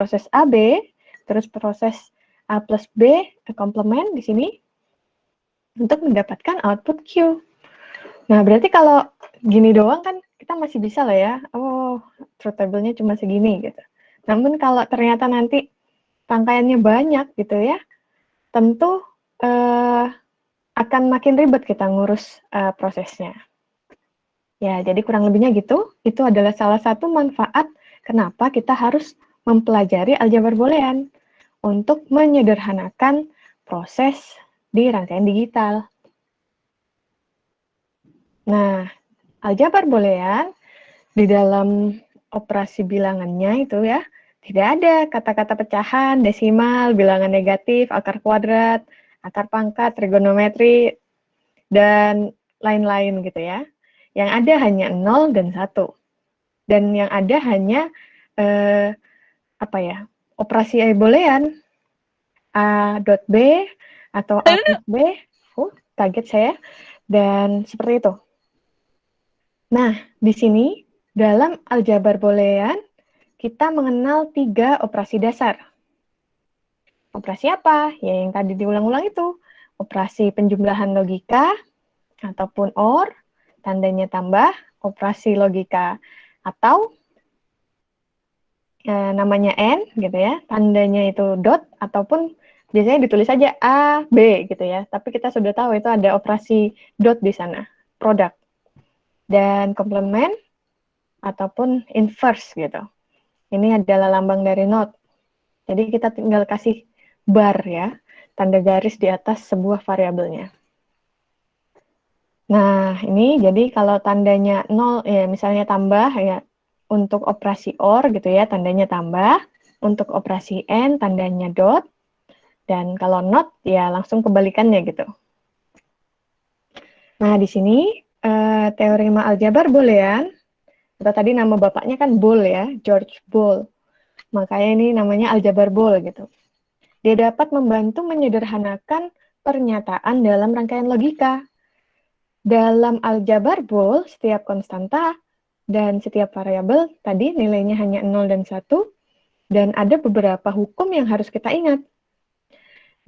proses AB, terus proses A plus B, komplement di sini, untuk mendapatkan output Q. Nah, berarti kalau gini doang kan kita masih bisa lah ya, oh, truth table-nya cuma segini gitu. Namun kalau ternyata nanti rangkaiannya banyak gitu ya, tentu akan makin ribet kita ngurus prosesnya. Ya, jadi kurang lebihnya gitu. Itu adalah salah satu manfaat kenapa kita harus mempelajari aljabar boolean untuk menyederhanakan proses di rangkaian digital. Nah, aljabar boolean di dalam operasi bilangannya itu ya, tidak ada kata-kata pecahan, desimal, bilangan negatif, akar kuadrat, akar pangkat, trigonometri, dan lain-lain gitu ya. Yang ada hanya 0 dan 1. Dan yang ada hanya operasi boolean A dot B atau A plus B. Kaget saya. Dan seperti itu. Nah, di sini dalam aljabar boolean kita mengenal 3 operasi dasar. Operasi apa? Ya yang tadi diulang-ulang itu. Operasi penjumlahan logika ataupun OR, tandanya tambah, operasi logika atau namanya N gitu ya, tandanya itu dot ataupun biasanya ditulis saja A, B gitu ya. Tapi kita sudah tahu itu ada operasi dot di sana, produk. Dan komplement ataupun inverse gitu. Ini adalah lambang dari not. Jadi kita tinggal kasih bar ya, tanda garis di atas sebuah variabelnya. Nah, ini jadi kalau tandanya 0 ya misalnya tambah ya untuk operasi OR gitu ya, tandanya tambah. Untuk operasi N tandanya dot. Dan kalau not ya langsung kebalikannya gitu. Nah, di sini teorema aljabar boolean, atau tadi nama bapaknya kan Boole ya, George Boole. Makanya ini namanya aljabar Boole gitu. Dia dapat membantu menyederhanakan pernyataan dalam rangkaian logika. Dalam aljabar Boole, setiap konstanta dan setiap variabel tadi nilainya hanya 0 dan 1, dan ada beberapa hukum yang harus kita ingat.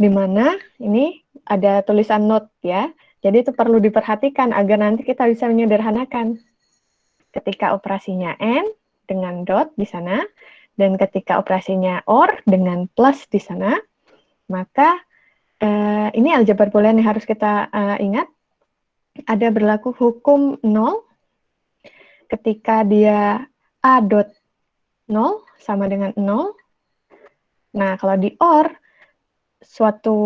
Di mana ini ada tulisan note ya, jadi itu perlu diperhatikan agar nanti kita bisa menyederhanakan. Ketika operasinya N dengan dot di sana, dan ketika operasinya OR dengan plus di sana, maka ini aljabar boolean yang harus kita ingat. Ada berlaku hukum 0 ketika dia A dot 0 sama dengan 0. Nah, kalau di OR, suatu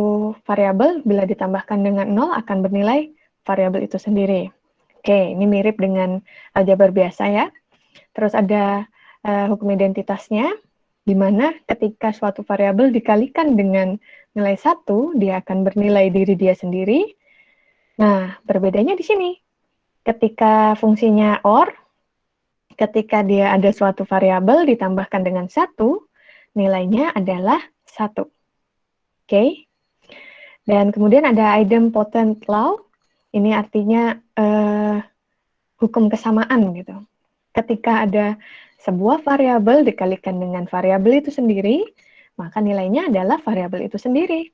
variabel bila ditambahkan dengan 0 akan bernilai variabel itu sendiri. Oke, ini mirip dengan aljabar biasa ya. Terus ada hukum identitasnya, di mana ketika suatu variabel dikalikan dengan nilai 1, dia akan bernilai diri dia sendiri. Nah, berbedanya di sini. Ketika fungsinya OR, ketika dia ada suatu variabel ditambahkan dengan 1, nilainya adalah 1. Oke. Dan kemudian ada idempotent law. Ini artinya hukum kesamaan gitu. Ketika ada sebuah variabel dikalikan dengan variabel itu sendiri, maka nilainya adalah variabel itu sendiri.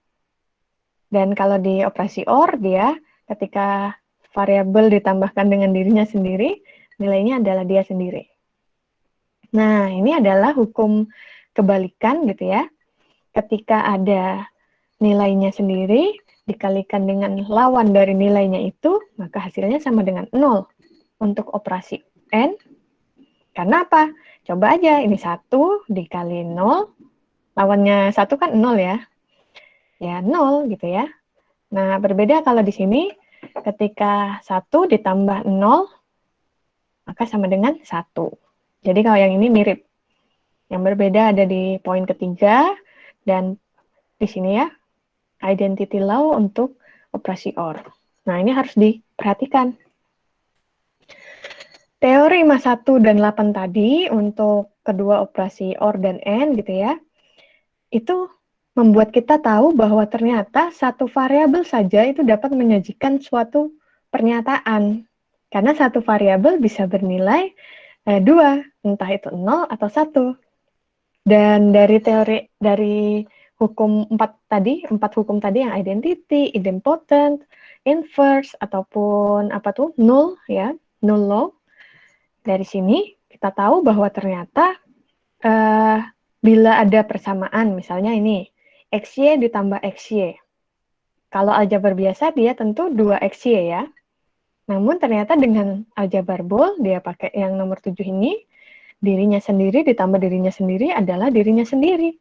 Dan kalau di operasi OR, dia ketika variabel ditambahkan dengan dirinya sendiri, nilainya adalah dia sendiri. Nah, ini adalah hukum kebalikan gitu ya. Ketika ada nilainya sendiri dikalikan dengan lawan dari nilainya itu, maka hasilnya sama dengan 0 untuk operasi N. Karena apa? Coba aja, ini 1 dikali 0, lawannya 1 kan 0 ya. Ya, 0 gitu ya. Nah, berbeda kalau di sini, ketika 1 ditambah 0, maka sama dengan 1. Jadi kalau yang ini mirip. Yang berbeda ada di poin ketiga, dan di sini ya, identity law untuk operasi OR. Nah, ini harus diperhatikan. Teori 1 dan 8 tadi untuk kedua operasi OR dan AND gitu ya, itu membuat kita tahu bahwa ternyata satu variabel saja itu dapat menyajikan suatu pernyataan. Karena satu variabel bisa bernilai 2, entah itu 0 atau 1. Dan dari hukum empat hukum tadi yang identity, idempotent, inverse ataupun null ya, null law. Dari sini kita tahu bahwa ternyata bila ada persamaan, misalnya ini XY ditambah XY. Kalau aljabar biasa dia tentu 2XY ya. Namun ternyata dengan aljabar Boole dia pakai yang nomor 7 ini, dirinya sendiri ditambah dirinya sendiri adalah dirinya sendiri.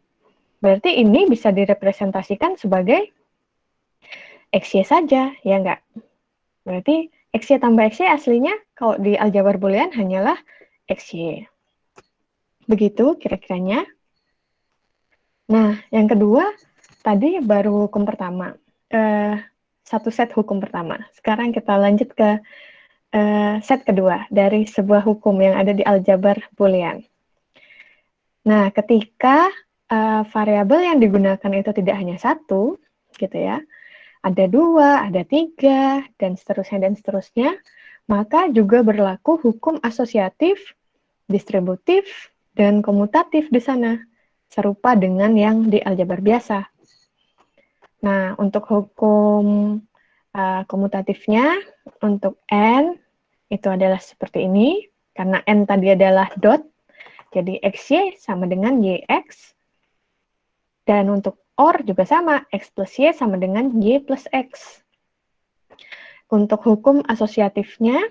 Berarti ini bisa direpresentasikan sebagai XY saja, ya enggak? Berarti XY tambah XY aslinya kalau di aljabar boolean hanyalah XY. Begitu kira-kiranya. Nah, yang kedua, tadi baru hukum pertama. Satu set hukum pertama. Sekarang kita lanjut ke set kedua dari sebuah hukum yang ada di aljabar boolean. Nah, ketika variabel yang digunakan itu tidak hanya satu, gitu ya, ada 2, ada 3, dan seterusnya, maka juga berlaku hukum asosiatif, distributif, dan komutatif di sana, serupa dengan yang di aljabar biasa. Nah, untuk hukum komutatifnya, untuk N, itu adalah seperti ini, karena N tadi adalah dot, jadi XY sama dengan YX, dan untuk OR juga sama, X plus Y sama dengan Y plus X. Untuk hukum asosiatifnya,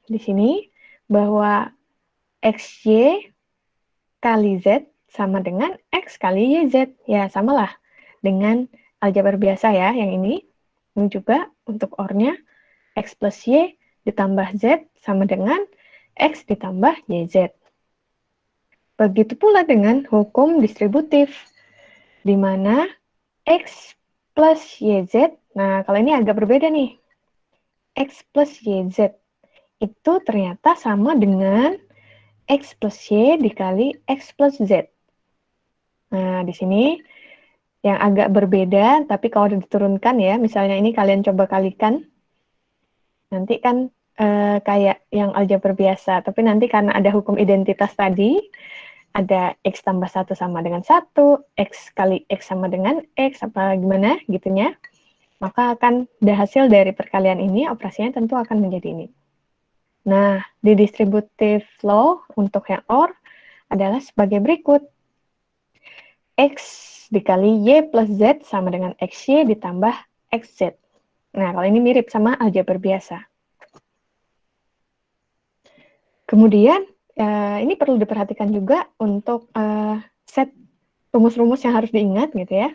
di sini, bahwa XY kali Z sama dengan X kali YZ. Ya, samalah dengan aljabar biasa ya, yang ini. Ini juga untuk OR-nya, X plus Y ditambah Z sama dengan X ditambah YZ. Begitu pula dengan hukum distributif, di mana X plus YZ, nah kalau ini agak berbeda nih, X plus YZ itu ternyata sama dengan X plus Y dikali X plus Z. Nah, di sini yang agak berbeda, tapi kalau diturunkan ya, misalnya ini kalian coba kalikan, nanti kan kayak yang aljabar biasa, tapi nanti karena ada hukum identitas tadi, ada X tambah 1 sama dengan 1, X kali X sama dengan X, apa gimana gitunya, maka akan hasil dari perkalian ini, operasinya tentu akan menjadi ini. Nah, di distributive law untuk yang OR adalah sebagai berikut. X dikali Y plus Z sama dengan XY ditambah XZ. Nah, kalau ini mirip sama aljabar biasa. Kemudian, ini perlu diperhatikan juga untuk set rumus-rumus yang harus diingat gitu ya.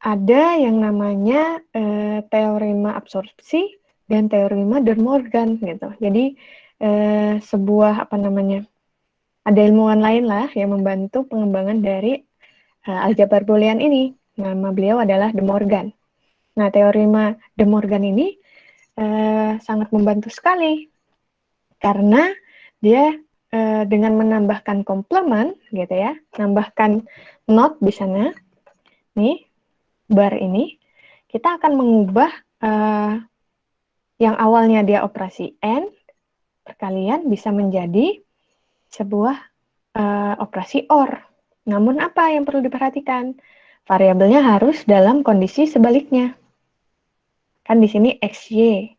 Ada yang namanya teorema absorpsi dan teorema De Morgan gitu. Jadi sebuah ada ilmuwan lain lah yang membantu pengembangan dari aljabar boolean ini. Nama beliau adalah De Morgan. Nah, teorema De Morgan ini sangat membantu sekali karena dia dengan menambahkan komplement gitu ya, menambahkan not di sana, nih bar ini, kita akan mengubah yang awalnya dia operasi N, perkalian bisa menjadi sebuah operasi OR. Namun apa yang perlu diperhatikan? Variabelnya harus dalam kondisi sebaliknya. Kan di sini XY,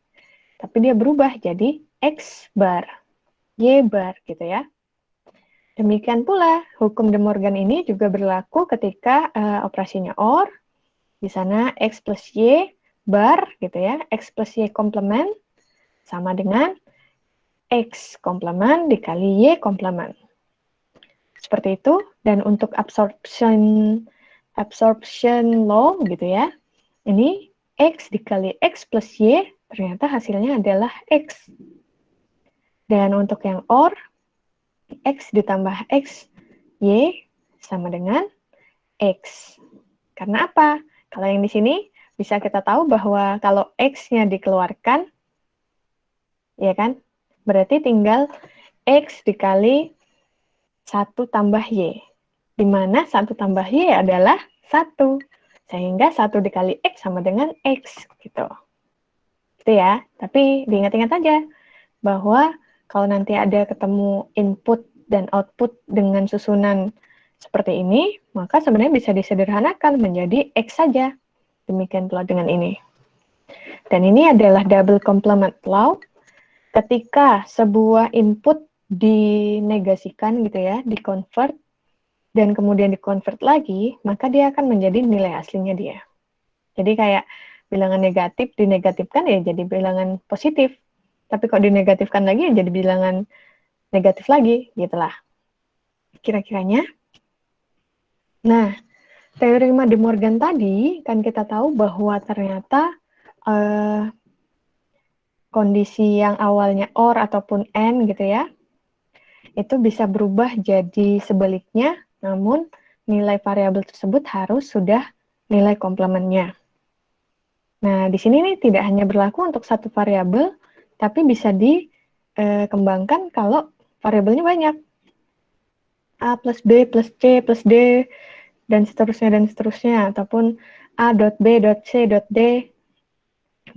tapi dia berubah jadi X bar, Y bar gitu ya. Demikian pula hukum De Morgan ini juga berlaku ketika operasinya OR, di sana X plus Y bar gitu ya, X plus Y komplement sama dengan X komplement dikali Y komplement. Seperti itu. Dan untuk absorption law gitu ya, ini X dikali X plus Y ternyata hasilnya adalah X. Dan untuk yang OR, X ditambah X, Y sama dengan X. Karena apa? Kalau yang di sini bisa kita tahu bahwa kalau X-nya dikeluarkan, ya kan, berarti tinggal X dikali 1 tambah Y, di mana 1 tambah Y adalah 1, sehingga 1 dikali X sama dengan X, gitu. Gitu ya, tapi diingat-ingat aja, bahwa kalau nanti ada ketemu input dan output dengan susunan seperti ini, maka sebenarnya bisa disederhanakan menjadi X saja. Demikian pula dengan ini. Dan ini adalah double complement law. Ketika sebuah input dinegasikan gitu ya, di-convert, dan kemudian di-convert lagi, maka dia akan menjadi nilai aslinya dia. Jadi kayak bilangan negatif dinegatifkan ya jadi bilangan positif. Tapi kok dinegatifkan lagi ya jadi bilangan negatif lagi, gitulah. Kira-kiranya. Nah, teorema De Morgan tadi kan kita tahu bahwa ternyata kondisi yang awalnya OR ataupun AND gitu ya, itu bisa berubah jadi sebaliknya, namun nilai variabel tersebut harus sudah nilai komplemennya. Nah, di sini nih tidak hanya berlaku untuk satu variabel, tapi bisa dikembangkan kalau variabelnya banyak. A plus B plus C plus D, dan seterusnya, ataupun A dot B dot C dot D,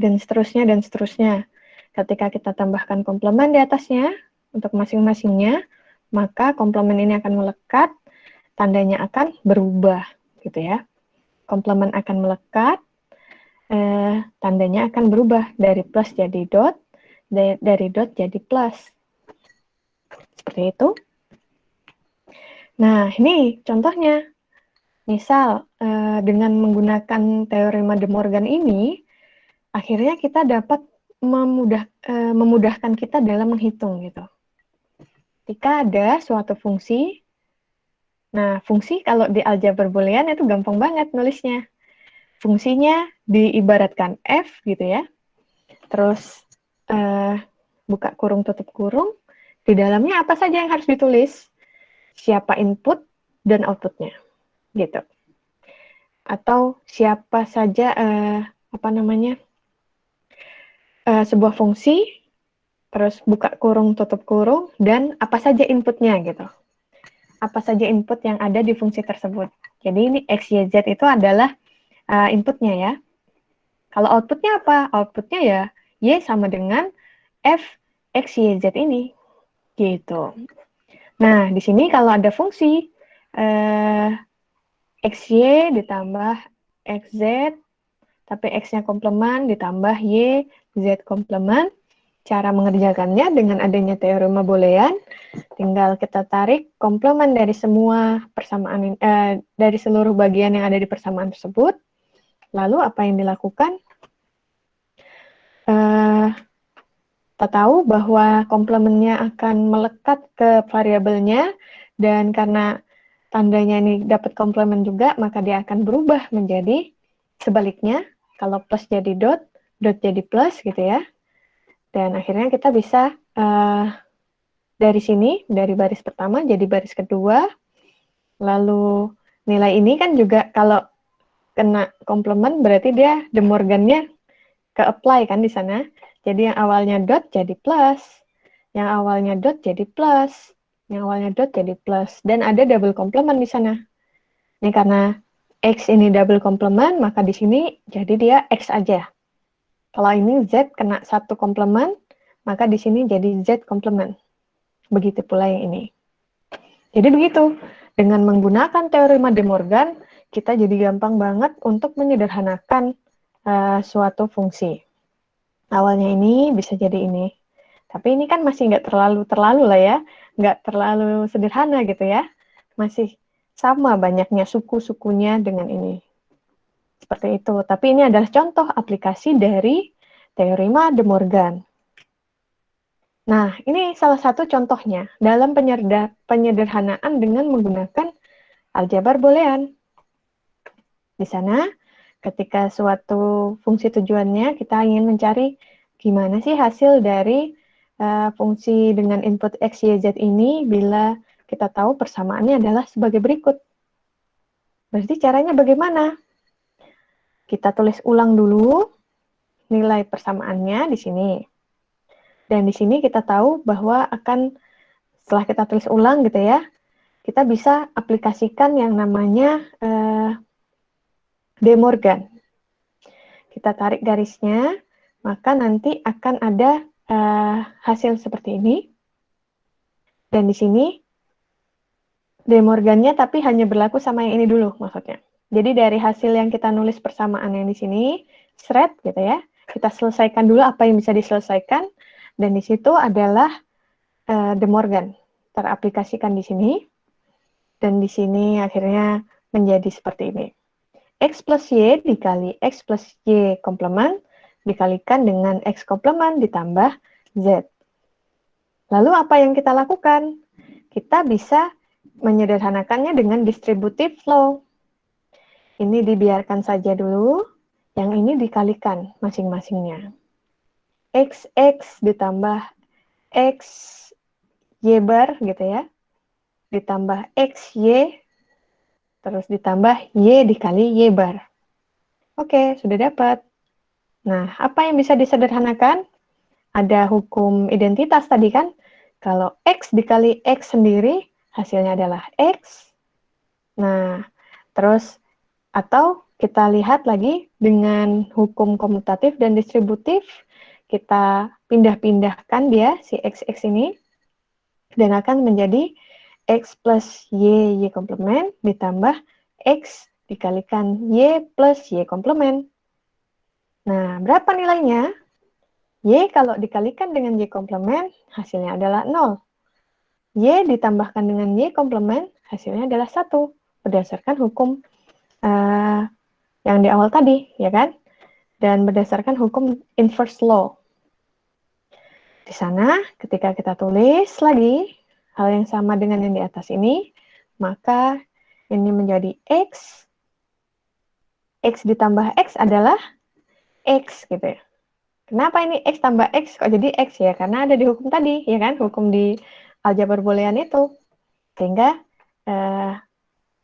dan seterusnya. Ketika kita tambahkan komplement di atasnya, untuk masing-masingnya, maka komplement ini akan melekat, tandanya akan berubah, gitu ya. Komplement akan melekat, tandanya akan berubah dari plus jadi dot, dari dot jadi plus. Seperti itu. Nah, ini contohnya. Misal, dengan menggunakan teorema De Morgan ini, akhirnya kita dapat memudahkan kita dalam menghitung gitu. Ketika ada suatu fungsi, nah fungsi kalau di aljabar boolean itu gampang banget nulisnya. Fungsinya diibaratkan f gitu ya, terus buka kurung tutup kurung, di dalamnya apa saja yang harus ditulis, siapa input dan outputnya gitu, atau siapa saja sebuah fungsi, terus buka kurung tutup kurung, dan apa saja inputnya gitu, apa saja input yang ada di fungsi tersebut. Jadi ini x, y, z itu adalah inputnya ya. Kalau outputnya apa? Outputnya ya y sama dengan f x, y, z ini gitu. Nah, di sini kalau ada fungsi xy ditambah xz, tapi x-nya komplement ditambah y, z komplement. Cara mengerjakannya dengan adanya teorema boolean, tinggal kita tarik komplement dari semua persamaan, dari seluruh bagian yang ada di persamaan tersebut. Lalu apa yang dilakukan? Kita tahu bahwa komplementnya akan melekat ke variabelnya, dan karena tandanya ini dapat komplement juga, maka dia akan berubah menjadi sebaliknya. Kalau plus jadi dot, dot jadi plus gitu ya. Dan akhirnya kita bisa dari sini, dari baris pertama jadi baris kedua. Lalu nilai ini kan juga kalau kena komplement berarti dia De Morgan-nya ke apply kan di sana. Jadi yang awalnya dot jadi plus, yang awalnya dot jadi plus, yang awalnya dot jadi plus, dan ada double complement di sana. Ini karena X ini double complement, maka di sini jadi dia X aja. Kalau ini Z kena satu komplement, maka di sini jadi Z komplement. Begitu pula yang ini. Jadi begitu, dengan menggunakan teorema De Morgan, kita jadi gampang banget untuk menyederhanakan suatu fungsi. Awalnya ini bisa jadi ini. Tapi ini kan masih nggak terlalu lah ya, nggak terlalu sederhana gitu ya. Masih sama banyaknya suku-sukunya dengan ini. Seperti itu. Tapi ini adalah contoh aplikasi dari teorema De Morgan. Nah, ini salah satu contohnya dalam penyederhanaan dengan menggunakan aljabar boolean. Di sana, ketika suatu fungsi tujuannya, kita ingin mencari gimana sih hasil dari fungsi dengan input X, Y, Z ini bila kita tahu persamaannya adalah sebagai berikut. Berarti caranya bagaimana? Kita tulis ulang dulu nilai persamaannya di sini. Dan di sini kita tahu bahwa setelah kita tulis ulang gitu ya, kita bisa aplikasikan yang namanya De Morgan. Kita tarik garisnya, maka nanti akan ada hasil seperti ini. Dan di sini De Morgannya tapi hanya berlaku sama yang ini dulu maksudnya. Jadi dari hasil yang kita nulis persamaan yang di sini, thread gitu ya, kita selesaikan dulu apa yang bisa diselesaikan, dan di situ adalah De Morgan teraplikasikan di sini, dan di sini akhirnya menjadi seperti ini. X plus Y dikali X plus Y komplemen dikalikan dengan X komplemen ditambah Z. Lalu apa yang kita lakukan? Kita bisa menyederhanakannya dengan distributive flow. Ini dibiarkan saja dulu, yang ini dikalikan masing-masingnya. XX ditambah X Y bar gitu ya, ditambah XY, terus ditambah Y dikali Y bar. Oke, sudah dapat. Nah, apa yang bisa disederhanakan? Ada hukum identitas tadi kan? Kalau X dikali X sendiri, hasilnya adalah X. Nah, terus atau kita lihat lagi dengan hukum komutatif dan distributif, kita pindah-pindahkan dia, si XX ini, dan akan menjadi X plus Y komplemen ditambah X dikalikan Y plus Y komplemen. Nah, berapa nilainya? Y kalau dikalikan dengan Y komplemen, hasilnya adalah 0. Y ditambahkan dengan Y komplemen, hasilnya adalah 1. Berdasarkan hukum yang di awal tadi, ya kan? Dan berdasarkan hukum inverse law. Di sana, ketika kita tulis lagi hal yang sama dengan yang di atas ini, maka ini menjadi X. X ditambah X adalah X gitu ya. Kenapa ini X tambah X kok jadi X ya? Karena ada di hukum tadi, ya kan? Hukum di aljabar boolean itu. Sehingga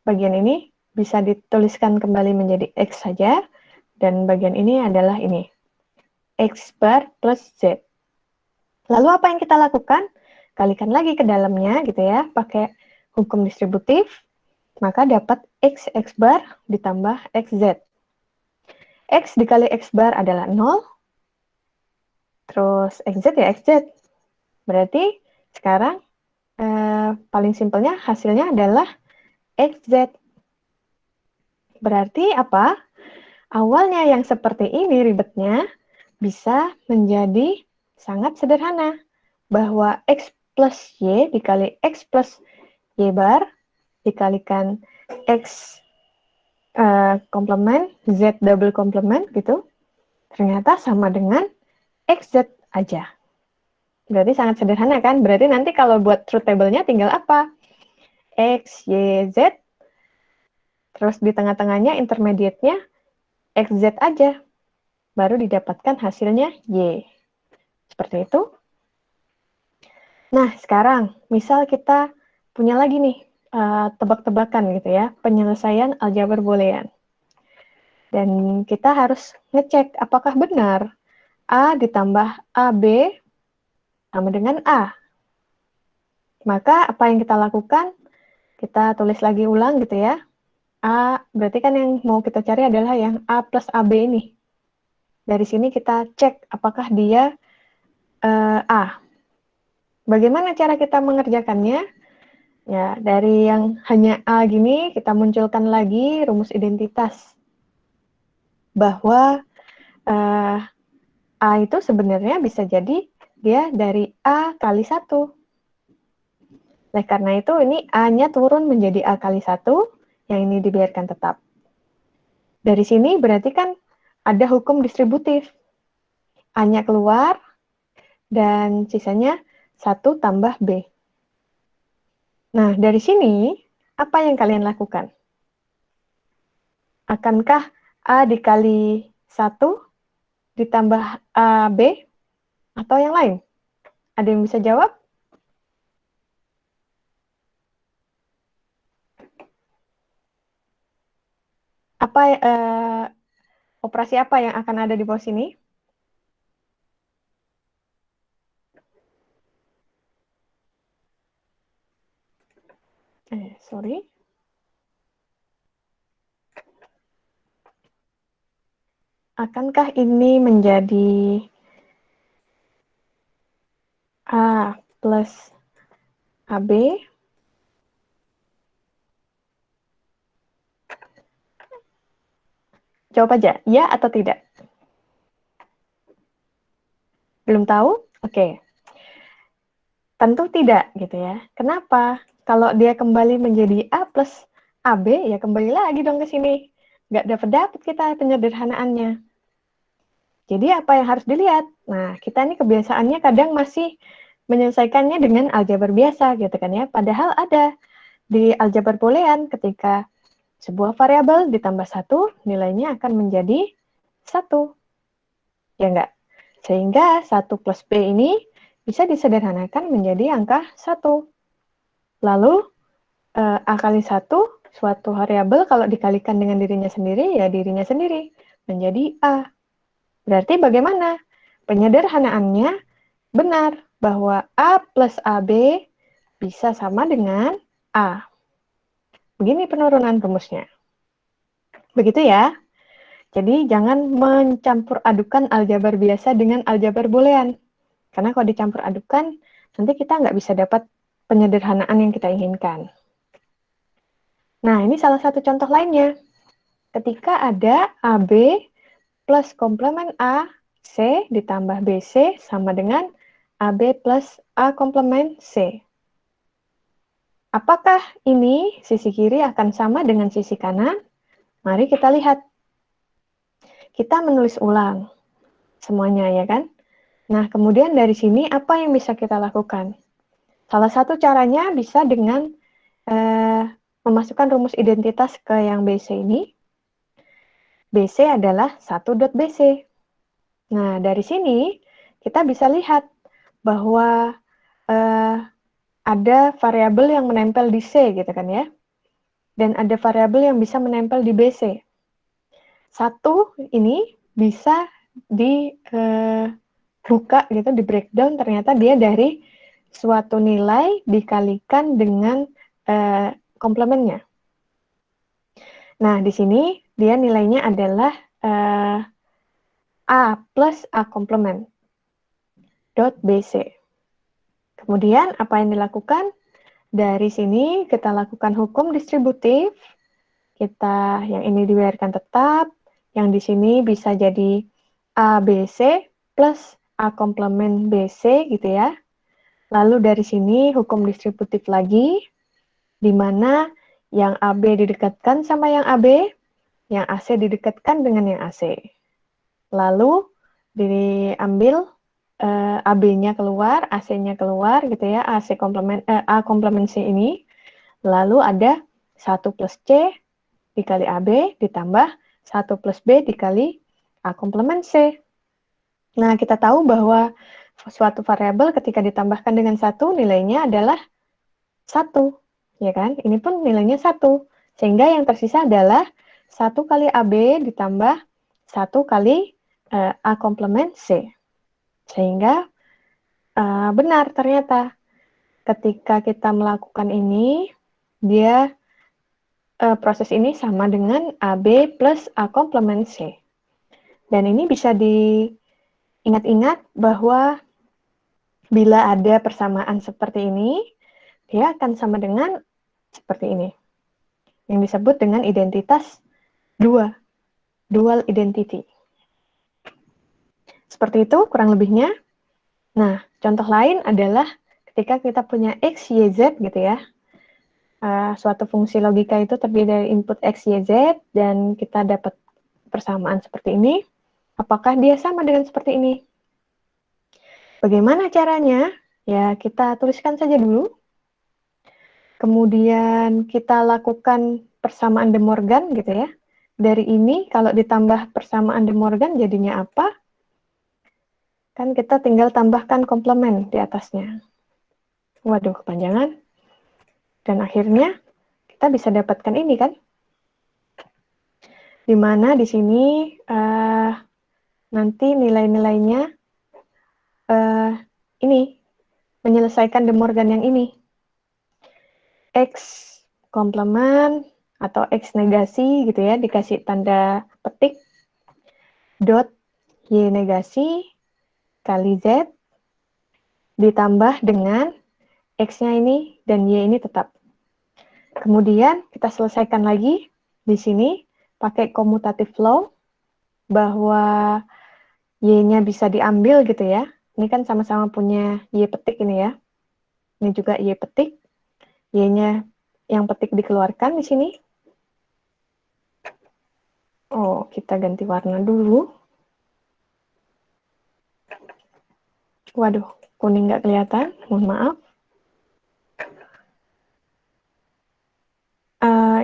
bagian ini bisa dituliskan kembali menjadi X saja, dan bagian ini adalah ini, X bar plus Z. Lalu apa yang kita lakukan? Kalikan lagi ke dalamnya gitu ya, pakai hukum distributif, maka dapat X bar ditambah XZ. X dikali X bar adalah 0, terus XZ ya XZ. Berarti sekarang paling simpelnya hasilnya adalah XZ. Berarti apa? Awalnya yang seperti ini ribetnya bisa menjadi sangat sederhana. Bahwa X plus Y dikali X plus Y bar dikalikan X komplemen, Z double komplemen gitu, ternyata sama dengan XZ aja. Berarti sangat sederhana kan? Berarti nanti kalau buat truth table-nya tinggal apa? X, Y, Z, terus di tengah-tengahnya intermediate-nya XZ aja. Baru didapatkan hasilnya Y. Seperti itu. Nah, sekarang misal kita punya lagi nih tebak-tebakan gitu ya, penyelesaian aljabar boolean. Dan kita harus ngecek apakah benar A ditambah AB sama dengan A. Maka apa yang kita lakukan? Kita tulis lagi ulang gitu ya. A, berarti kan yang mau kita cari adalah yang A plus AB ini. Dari sini kita cek apakah dia A. Bagaimana cara kita mengerjakannya? Ya, dari yang hanya A gini, kita munculkan lagi rumus identitas. Bahwa A itu sebenarnya bisa jadi dia dari A kali 1. Oleh karena itu, ini A-nya turun menjadi A kali 1, yang ini dibiarkan tetap. Dari sini berarti kan ada hukum distributif. A-nya keluar, dan sisanya 1 tambah B. Nah, dari sini, apa yang kalian lakukan? Akankah A dikali 1 ditambah AB atau yang lain? Ada yang bisa jawab? Apa operasi apa yang akan ada di bawah sini? Sorry. Akankah ini menjadi A plus AB Jawab aja, ya atau tidak? Belum tahu? Oke. Tentu tidak, gitu ya. Kenapa? Kalau dia kembali menjadi A plus AB, ya kembali lagi dong ke sini. Nggak dapat-dapat kita penyederhanaannya. Jadi apa yang harus dilihat? Nah, kita ini kebiasaannya kadang masih menyelesaikannya dengan aljabar biasa, gitu kan ya. Padahal ada di aljabar boolean ketika sebuah variabel ditambah satu, nilainya akan menjadi satu. Ya enggak? Sehingga 1 plus B ini bisa disederhanakan menjadi angka 1. Lalu, A kali 1, suatu variabel kalau dikalikan dengan dirinya sendiri, ya dirinya sendiri, menjadi A. Berarti bagaimana? Penyederhanaannya benar, bahwa A plus AB bisa sama dengan A. Begini penurunan rumusnya. Begitu ya. Jadi jangan mencampur adukan aljabar biasa dengan aljabar boolean. Karena kalau dicampur adukan, nanti kita nggak bisa dapat penyederhanaan yang kita inginkan. Nah, ini salah satu contoh lainnya. Ketika ada AB plus komplement A, C ditambah BC sama dengan AB plus A komplement C. Apakah ini sisi kiri akan sama dengan sisi kanan? Mari kita lihat. Kita menulis ulang semuanya, ya kan? Nah, kemudian dari sini apa yang bisa kita lakukan? Salah satu caranya bisa dengan memasukkan rumus identitas ke yang BC ini. BC adalah 1.BC. Nah, dari sini kita bisa lihat bahwa ada variabel yang menempel di C, gitu kan ya. Dan ada variabel yang bisa menempel di BC. Satu ini bisa dibuka gitu, di breakdown, ternyata dia dari suatu nilai dikalikan dengan komplemennya. Nah, di sini dia nilainya adalah A plus A komplement dot BC. Kemudian apa yang dilakukan? Dari sini kita lakukan hukum distributif. Kita yang ini dibiarkan tetap, yang di sini bisa jadi ABC plus A komplement BC gitu ya. Lalu dari sini hukum distributif lagi, di mana yang AB didekatkan sama yang AB, yang AC didekatkan dengan yang AC. Lalu diambil AB-nya keluar, AC-nya keluar gitu ya, AC komplement A komplement C ini. Lalu ada 1 plus C dikali AB ditambah 1 plus B dikali A komplement C. Nah, kita tahu bahwa suatu variabel ketika ditambahkan dengan 1, nilainya adalah 1. Ya kan? Ini pun nilainya 1. Sehingga yang tersisa adalah 1 kali AB ditambah 1 kali A komplement C. Sehingga benar ternyata ketika kita melakukan ini, dia proses ini sama dengan AB plus A komplement C. Dan ini bisa diingat-ingat bahwa bila ada persamaan seperti ini, dia akan sama dengan seperti ini. Yang disebut dengan identitas dual identity. Seperti itu kurang lebihnya. Nah, contoh lain adalah ketika kita punya X, Y, Z gitu ya. Suatu fungsi logika itu terdiri dari input X, Y, Z, dan kita dapat persamaan seperti ini. Apakah dia sama dengan seperti ini? Bagaimana caranya? Ya, kita tuliskan saja dulu. Kemudian kita lakukan persamaan De Morgan gitu ya. Dari ini kalau ditambah persamaan De Morgan jadinya apa? Kan kita tinggal tambahkan komplement di atasnya. Waduh, kepanjangan. Dan akhirnya kita bisa dapatkan ini kan. Di mana di sini nanti nilai-nilainya ini menyelesaikan De Morgan yang ini. X komplement atau X negasi gitu ya, dikasih tanda petik dot Y negasi kali Z ditambah dengan X-nya ini dan Y ini tetap. Kemudian kita selesaikan lagi di sini pakai commutative law. bahwa Y-nya bisa diambil gitu ya. Ini kan sama-sama punya Y petik ini ya. Ini juga Y petik. Y-nya yang petik dikeluarkan di sini. Oh, kita ganti warna dulu. Waduh, kuning nggak kelihatan. Mohon maaf.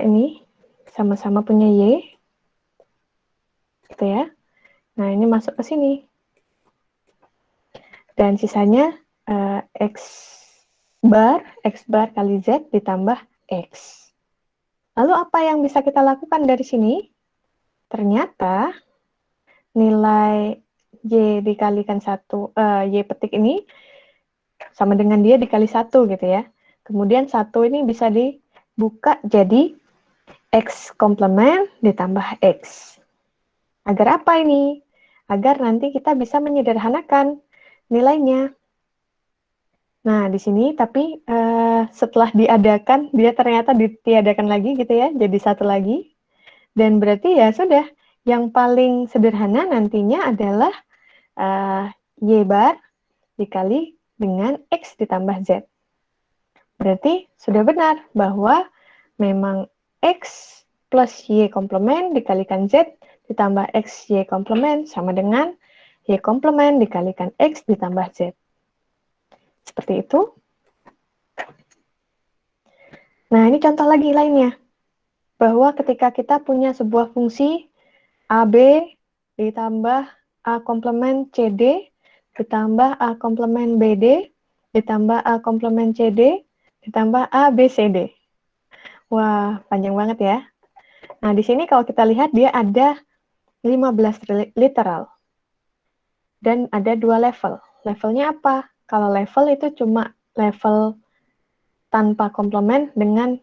Ini sama-sama punya Y. Gitu ya. Nah, ini masuk ke sini. Dan sisanya X bar kali Z ditambah X. Lalu apa yang bisa kita lakukan dari sini? Ternyata nilai Y dikalikan 1, Y petik ini sama dengan dia dikali 1 gitu ya. Kemudian 1 ini bisa dibuka jadi X komplement ditambah X. Agar apa ini? Agar nanti kita bisa menyederhanakan nilainya. Nah, di sini tapi setelah diadakan, dia ternyata ditiadakan lagi gitu ya, jadi satu lagi. Dan berarti ya sudah, yang paling sederhana nantinya adalah Y bar dikali dengan X ditambah Z. Berarti sudah benar bahwa memang X plus Y komplement dikalikan Z ditambah X Y komplement sama dengan Y komplement dikalikan X ditambah Z. Seperti itu. Nah, ini contoh lagi lainnya. Bahwa ketika kita punya sebuah fungsi AB ditambah A komplement CD ditambah A komplement BD ditambah A komplement CD ditambah A, B, C, D. Wah, panjang banget ya. Nah, di sini kalau kita lihat dia ada 15 literal. Dan ada 2 level. Levelnya apa? Kalau level itu cuma level tanpa komplement dengan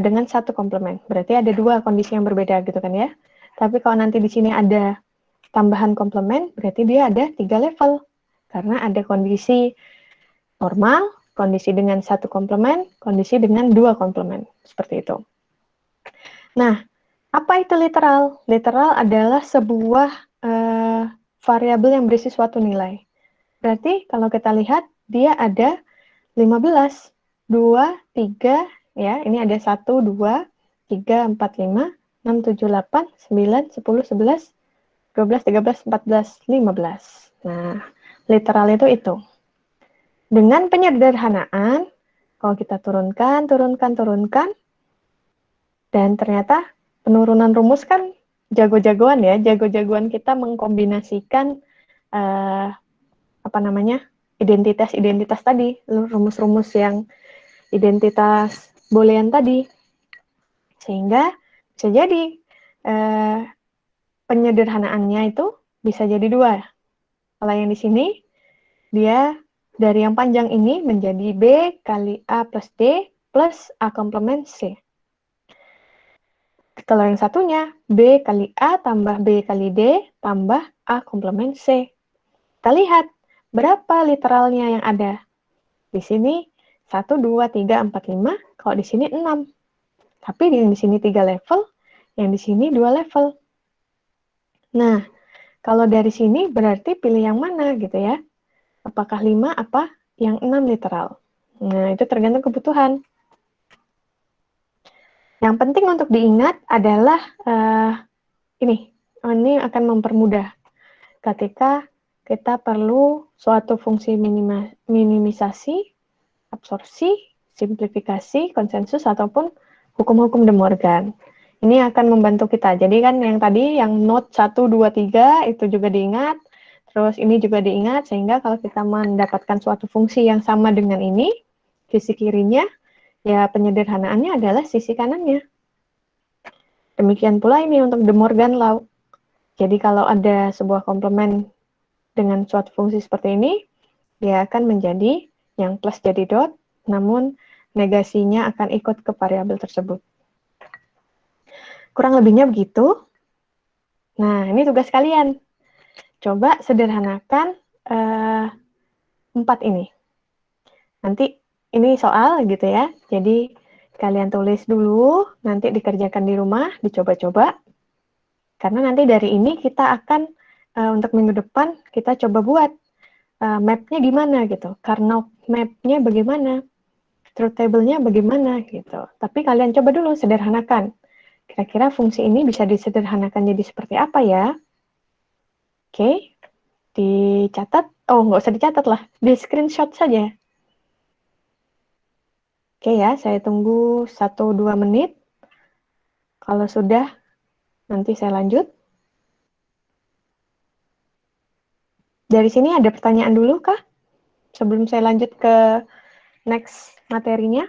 dengan satu komplement. Berarti ada 2 kondisi yang berbeda gitu kan ya. Tapi kalau nanti di sini ada tambahan komplement, berarti dia ada 3 level. Karena ada kondisi normal, kondisi dengan satu komplement, kondisi dengan 2 komplement. Seperti itu. Nah, apa itu literal? Literal adalah sebuah variabel yang berisi suatu nilai. Berarti kalau kita lihat, dia ada 15, 2, 3, ya, ini ada 1, 2, 3, 4, 5, 6, 7, 8, 9, 10, 11, 12, 13, 14, 15. Nah, literal itu. Dengan penyederhanaan, kalau kita turunkan, dan ternyata penurunan rumus kan jago-jagoan ya, jago-jagoan kita mengkombinasikan identitas-identitas tadi, rumus-rumus yang identitas boolean tadi, sehingga bisa jadi penyederhanaannya itu bisa jadi 2. Kalau yang di sini dia dari yang panjang ini menjadi B kali A plus D plus A komplement C. Kalau yang satunya, B kali A tambah B kali D tambah A komplement C. Kita lihat berapa literalnya yang ada. Di sini 1, 2, 3, 4, 5. Kalau di sini 6. Tapi yang di sini 3 level, yang di sini 2 level. Nah, kalau dari sini berarti pilih yang mana gitu ya. Apakah 5 apa yang 6 literal. Nah, itu tergantung kebutuhan. Yang penting untuk diingat adalah ini akan mempermudah ketika kita perlu suatu fungsi minimisasi, absorpsi, simplifikasi, konsensus, ataupun hukum-hukum De Morgan. Ini akan membantu kita. Jadi kan yang tadi, yang note 1, 2, 3, itu juga diingat. Terus ini juga diingat, sehingga kalau kita mendapatkan suatu fungsi yang sama dengan ini, sisi kirinya, ya penyederhanaannya adalah sisi kanannya. Demikian pula ini untuk De Morgan Law. Jadi kalau ada sebuah komplement dengan suatu fungsi seperti ini, dia akan menjadi yang plus jadi dot, namun negasinya akan ikut ke variabel tersebut. Kurang lebihnya begitu. Nah, ini tugas kalian. Coba sederhanakan 4 ini. Nanti ini soal gitu ya. Jadi kalian tulis dulu, nanti dikerjakan di rumah, dicoba-coba. Karena nanti dari ini kita akan, untuk minggu depan, kita coba buat map-nya gimana gitu, Carnot map-nya bagaimana, truth table-nya bagaimana gitu. Tapi kalian coba dulu sederhanakan. Kira-kira fungsi ini bisa disederhanakan jadi seperti apa ya? Oke, dicatat. Oh, nggak usah dicatat lah, di screenshot saja. Oke ya, saya tunggu 1-2 menit. Kalau sudah, nanti saya lanjut. Dari sini ada pertanyaan dulu kah? Sebelum saya lanjut ke next materinya.